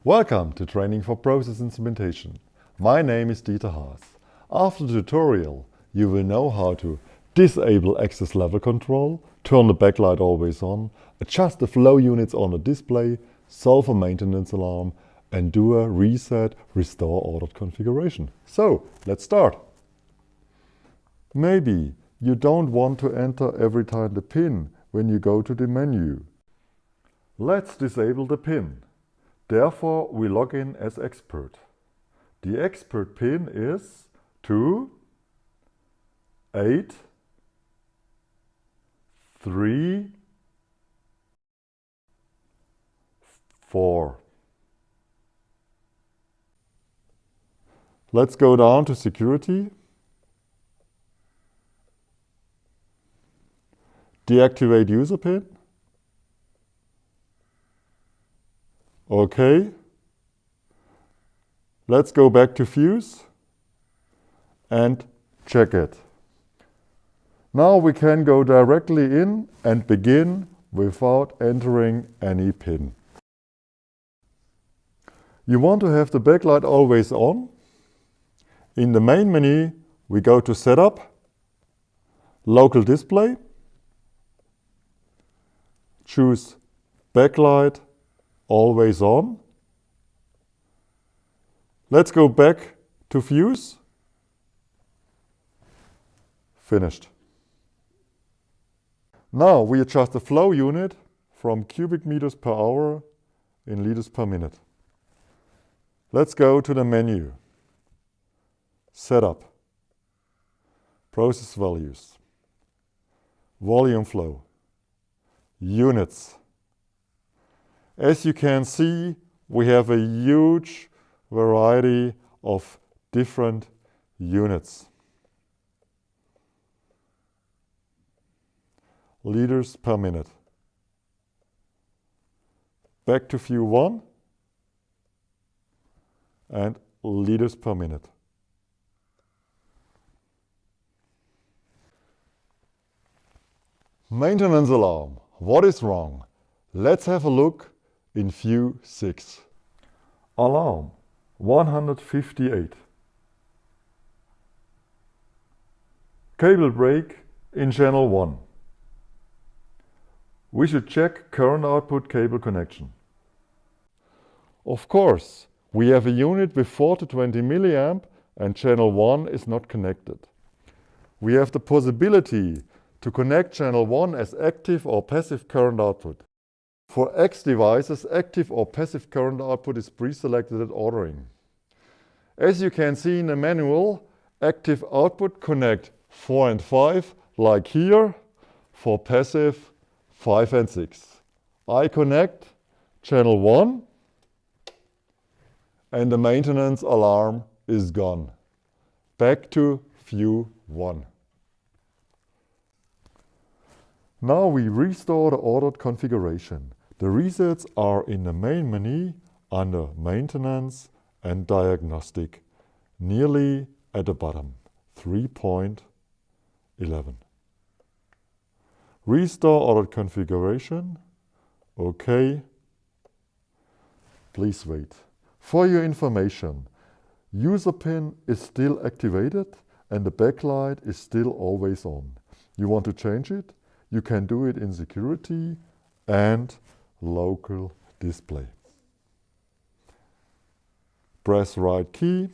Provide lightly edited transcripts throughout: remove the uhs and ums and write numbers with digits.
Welcome to Training for Process Instrumentation. My name is Dieter Haas. After the tutorial, you will know how to disable access level control, turn the backlight always on, adjust the flow units on the display, solve a maintenance alarm, and do a reset, restore ordered configuration. So, let's start. Maybe you don't want to enter every time the pin when you go to the menu. Let's disable the pin. Therefore, we log in as expert. The expert pin is 2, 8, 3, 4. Let's go down to security. Deactivate user pin. Okay. Let's go back to fuse and check it. Now we can go directly in and begin without entering any pin. You want to have the backlight always on. In the main menu, we go to Setup, Local Display, choose Backlight Always On. Let's go back to fuse. Finished. Now we adjust the flow unit from cubic meters per hour in liters per minute. Let's go to the menu. Setup. Process values. Volume flow. Units. As you can see, we have a huge variety of different units. Liters per minute. Back to view 1 and liters per minute. Maintenance alarm. What is wrong? Let's have a look in view 6. Alarm 158. Cable break in channel 1. We should check current output cable connection. Of course, we have a unit with 4 to 20 mA and channel 1 is not connected. We have the possibility to connect channel 1 as active or passive current output. For X devices, active or passive current output is pre-selected at ordering. As you can see in the manual, active output connect 4 and 5, like here. For passive, 5 and 6. I connect channel 1 and the maintenance alarm is gone. Back to view 1. Now we restore the ordered configuration. The resets are in the main menu under Maintenance and Diagnostic, nearly at the bottom, 3.11. Restore ordered configuration. OK. Please wait. For your information, user pin is still activated and the backlight is still always on. You want to change it? You can do it in security and local display. Press right key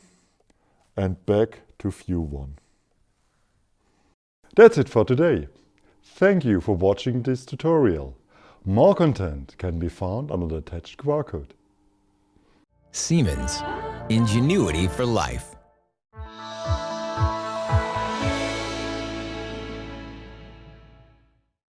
and back to view 1. That's it for today. Thank you for watching this tutorial. More content can be found under the attached QR code. Siemens. Ingenuity for life.